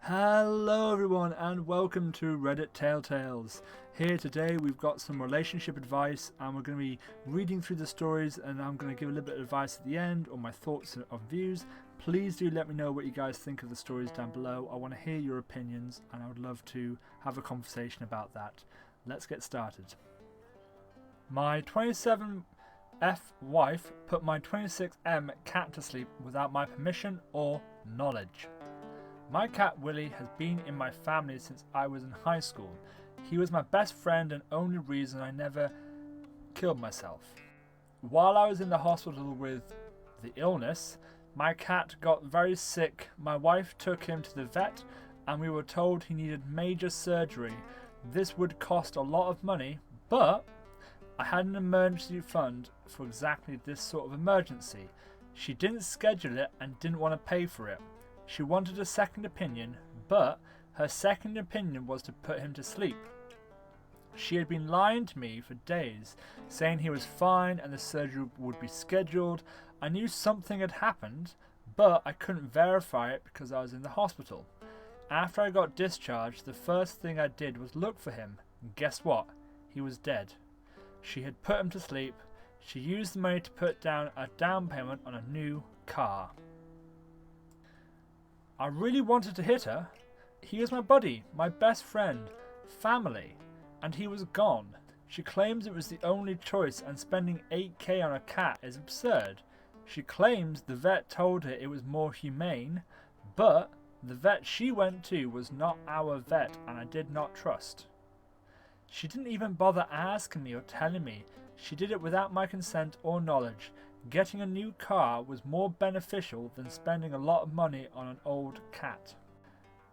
Hello everyone and welcome to Reddit Telltales. Here today we've got some relationship advice and we're going to be reading through the stories, and I'm going to give a little bit of advice at the end or my thoughts and views. Please do let me know what you guys think of the stories down below. I want to hear your opinions and I would love to have a conversation about that. Let's get started. My 27F wife put my 26M cat to sleep without my permission or knowledge. My cat Willie has been in my family since I was in high school. He was my best friend and only reason I never killed myself. While I was in the hospital with the illness, my cat got very sick. My wife took him to the vet and we were told he needed major surgery. This would cost a lot of money, but I had an emergency fund for exactly this sort of emergency. She didn't schedule it and didn't want to pay for it. She wanted a second opinion, but her second opinion was to put him to sleep. She had been lying to me for days, saying he was fine and the surgery would be scheduled. I knew something had happened, but I couldn't verify it because I was in the hospital. After I got discharged, the first thing I did was look for him, and guess what? He was dead. She had put him to sleep. She used the money to put down a down payment on a new car. I really wanted to hit her. He was my buddy, my best friend, family, and he was gone. She claims it was the only choice and spending $8,000 on a cat is absurd. She claims the vet told her it was more humane, but the vet she went to was not our vet and I did not trust. She didn't even bother asking me or telling me. She did it without my consent or knowledge. Getting a new car was more beneficial than spending a lot of money on an old cat.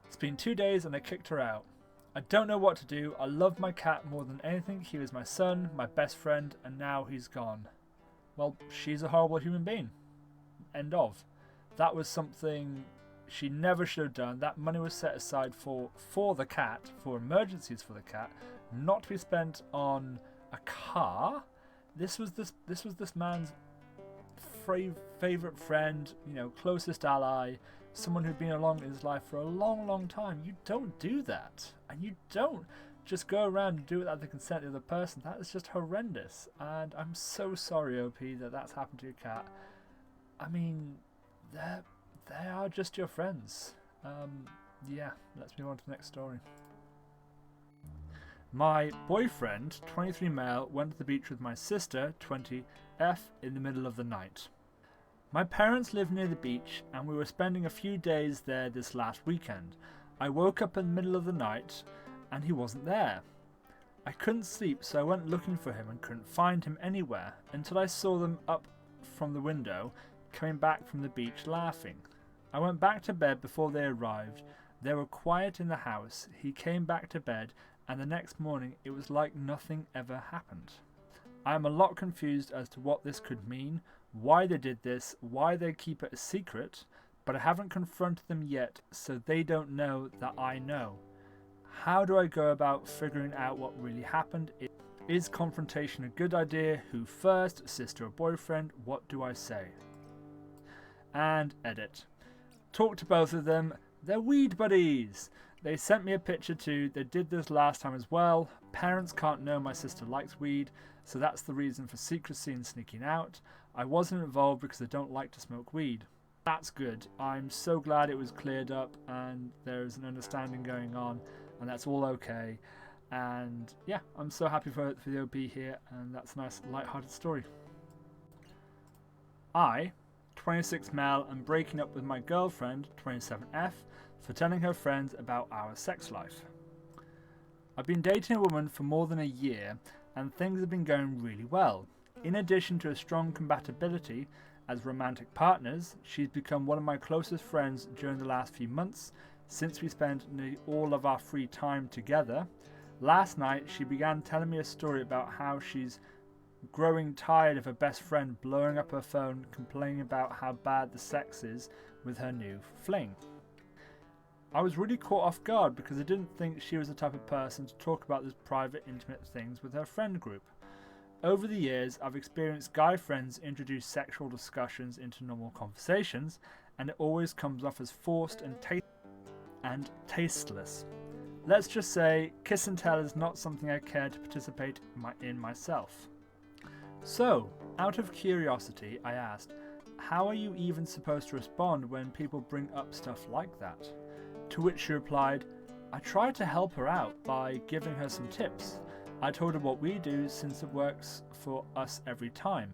It's been 2 days and I kicked her out. I don't know what to do. I love my cat more than anything. He was my son, my best friend, and now he's gone. Well, she's a horrible human being. End of. That was something she never should have done. That money was set aside for the cat, for emergencies for the cat, not to be spent on a car. This was this man's favorite friend, closest ally, someone who'd been along in his life for a long time. You don't do that, and you don't just go around and do it without the consent of the other person. That is just horrendous, and I'm so sorry, OP, that that's happened to your cat. I mean, they are just your friends. Yeah, let's move on to the next story. My boyfriend, 23 male, went to the beach with my sister, 20F, in the middle of the night. My parents live near the beach and we were spending a few days there this last weekend. I woke up in the middle of the night and he wasn't there. I couldn't sleep, so I went looking for him and couldn't find him anywhere until I saw them up from the window coming back from the beach laughing. I went back to bed before they arrived. They were quiet in the house. He came back to bed and the next morning it was like nothing ever happened. I am a lot confused as to what this could mean, why they did this, why they keep it a secret, but I haven't confronted them yet, so they don't know that I know. How do I go about figuring out what really happened? Is confrontation a good idea? Who first, sister or boyfriend? What do I say? And edit. Talk to both of them. They're weed buddies. They sent me a picture too. They did this last time as well. Parents can't know my sister likes weed, so that's the reason for secrecy and sneaking out. I wasn't involved because I don't like to smoke weed. That's good. I'm so glad it was cleared up and there's an understanding going on, and that's all okay. And yeah, I'm so happy for the OP here, and that's a nice light-hearted story. I, 26 male, am breaking up with my girlfriend, 27F, for telling her friends about our sex life. I've been dating a woman for more than a year and things have been going really well. In addition to a strong compatibility as romantic partners, she's become one of my closest friends during the last few months since we spent nearly all of our free time together. Last night she began telling me a story about how she's growing tired of her best friend blowing up her phone complaining about how bad the sex is with her new fling. I was really caught off guard because I didn't think she was the type of person to talk about these private, intimate things with her friend group. Over the years, I've experienced guy friends introduce sexual discussions into normal conversations, and it always comes off as forced and and tasteless. Let's just say kiss and tell is not something I care to participate in myself. So, out of curiosity, I asked, how are you even supposed to respond when people bring up stuff like that? To which she replied, I try to help her out by giving her some tips. I told her what we do since it works for us every time.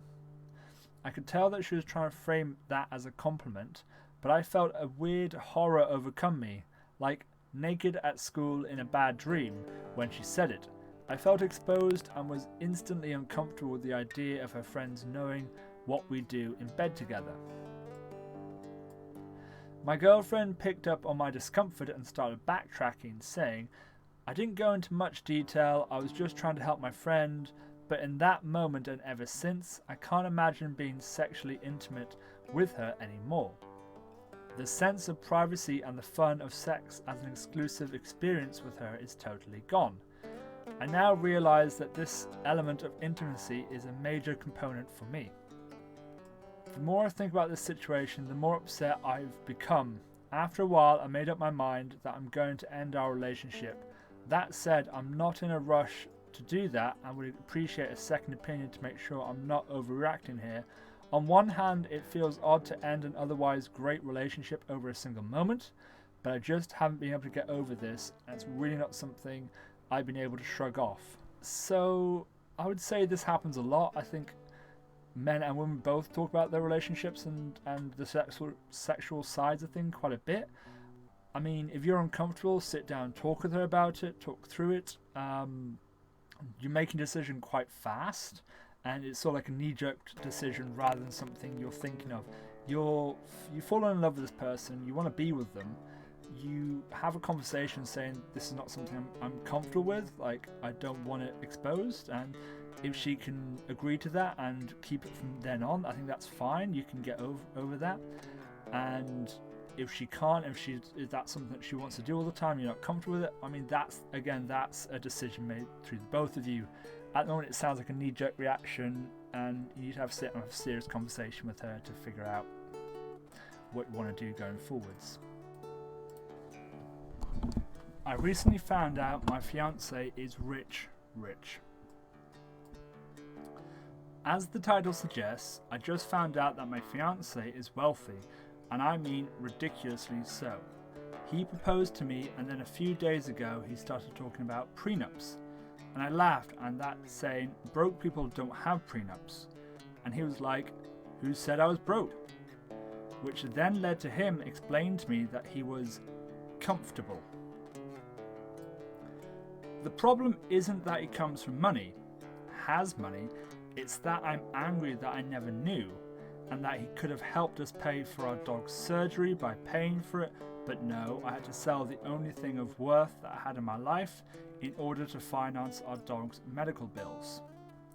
I could tell that she was trying to frame that as a compliment, but I felt a weird horror overcome me, like naked at school in a bad dream, when she said it. I felt exposed and was instantly uncomfortable with the idea of her friends knowing what we do in bed together. My girlfriend picked up on my discomfort and started backtracking, saying, I didn't go into much detail, I was just trying to help my friend, but in that moment and ever since, I can't imagine being sexually intimate with her anymore. The sense of privacy and the fun of sex as an exclusive experience with her is totally gone. I now realise that this element of intimacy is a major component for me. The more I think about this situation, the more upset I've become. After a while, I made up my mind that I'm going to end our relationship. That said, I'm not in a rush to do that and would appreciate a second opinion to make sure I'm not overreacting here. On one hand, it feels odd to end an otherwise great relationship over a single moment, but I just haven't been able to get over this, and it's really not something I've been able to shrug off. So I would say this happens a lot. I think men and women both talk about their relationships and the sexual sides of things quite a bit. I mean, if you're uncomfortable, sit down, talk with her about it, talk through it. You're making a decision quite fast, and it's sort of like a knee-jerk decision rather than something you're thinking of. You fall in love with this person, you want to be with them, you have a conversation saying this is not something I'm comfortable with, like I don't want it exposed, and if she can agree to that and keep it from then on, I think that's fine. You can get over that. And if she can't, if that's something that she wants to do all the time, you're not comfortable with it, I mean, that's a decision made through both of you. At the moment, it sounds like a knee-jerk reaction, and you need to have a serious conversation with her to figure out what you want to do going forwards. I recently found out my fiance is rich. As the title suggests, I just found out that my fiance is wealthy, and I mean ridiculously so. He proposed to me, and then a few days ago he started talking about prenups. And I laughed, and that saying, broke people don't have prenups. And he was like, who said I was broke? Which then led to him explaining to me that he was comfortable. The problem isn't that he comes from money, has money, it's that I'm angry that I never knew, and that he could have helped us pay for our dog's surgery by paying for it, but no, I had to sell the only thing of worth that I had in my life in order to finance our dog's medical bills.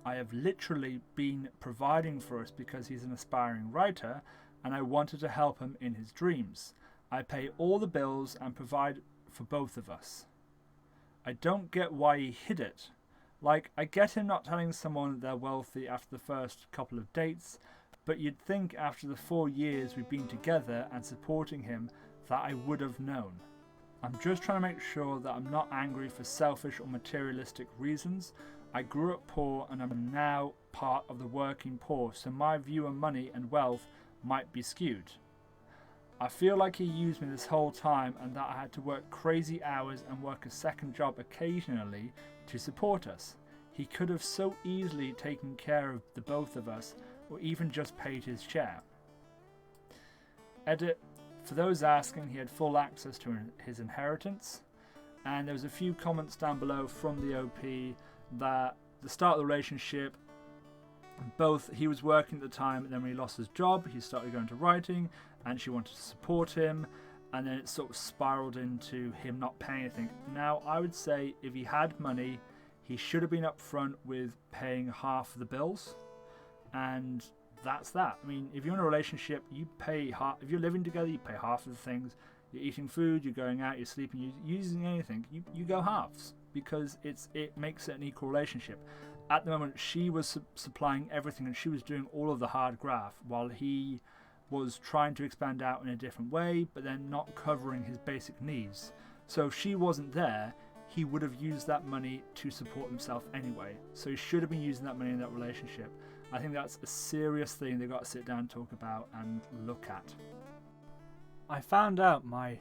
I have literally been providing for us because he's an aspiring writer, and I wanted to help him in his dreams. I pay all the bills and provide for both of us. I don't get why he hid it. Like, I get him not telling someone they're wealthy after the first couple of dates, but you'd think after the 4 years we've been together and supporting him that I would have known. I'm just trying to make sure that I'm not angry for selfish or materialistic reasons. I grew up poor and I'm now part of the working poor, so my view on money and wealth might be skewed. I feel like he used me this whole time and that I had to work crazy hours and work a second job occasionally to support us. He could have so easily taken care of the both of us, or even just paid his share. Edit. For those asking, he had full access to his inheritance, and there was a few comments down below from the OP that the start of the relationship, both he was working at the time, and then when he lost his job, he started going to writing, and she wanted to support him, and then it sort of spiraled into him not paying anything. Now, I would say if he had money, he should have been upfront with paying half of the bills, and that's that. I mean, if you're in a relationship, you pay half. If you're living together, you pay half of the things. You're eating food, you're going out, you're sleeping, you're using anything. You go halves because it makes it an equal relationship. At the moment, she was supplying everything and she was doing all of the hard graft while he was trying to expand out in a different way, but then not covering his basic needs. So if she wasn't there, he would have used that money to support himself anyway. So he should have been using that money in that relationship. I think that's a serious thing they've got to sit down and talk about and look at. I found out my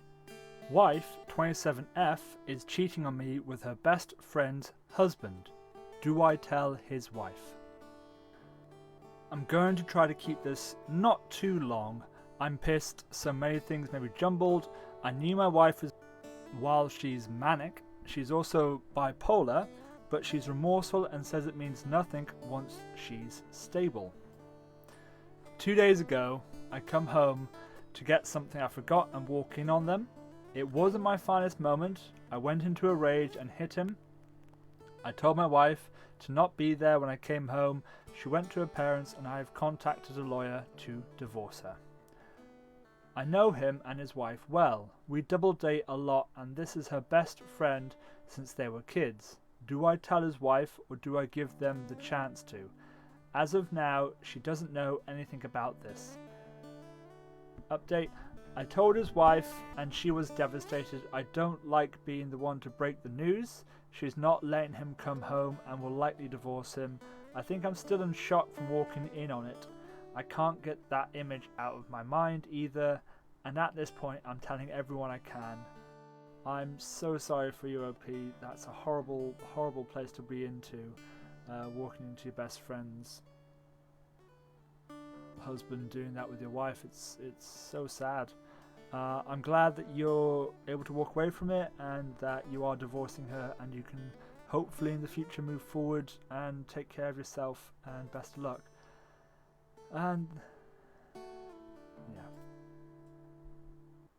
wife, 27F, is cheating on me with her best friend's husband. Do I tell his wife? I'm going to try to keep this not too long. I'm pissed, so many things may be jumbled. I knew my wife was, while she's manic, she's also bipolar, but she's remorseful and says it means nothing once she's stable. 2 days ago, I come home to get something I forgot and walk in on them. It wasn't my finest moment. I went into a rage and hit him. I told my wife to not be there when I came home. She went to her parents and I have contacted a lawyer to divorce her. I know him and his wife well. We double date a lot and this is her best friend since they were kids. Do I tell his wife or do I give them the chance to? As of now, she doesn't know anything about this. Update. I told his wife and she was devastated. I don't like being the one to break the news. She's not letting him come home and will likely divorce him. I think I'm still in shock from walking in on it. I can't get that image out of my mind either, and at this point I'm telling everyone I can. I'm so sorry for you, OP. That's a horrible, horrible place to be into, walking into your best friend's husband doing that with your wife. It's so sad. I'm glad that you're able to walk away from it and that you are divorcing her, and you can hopefully in the future move forward and take care of yourself, and best of luck. And yeah.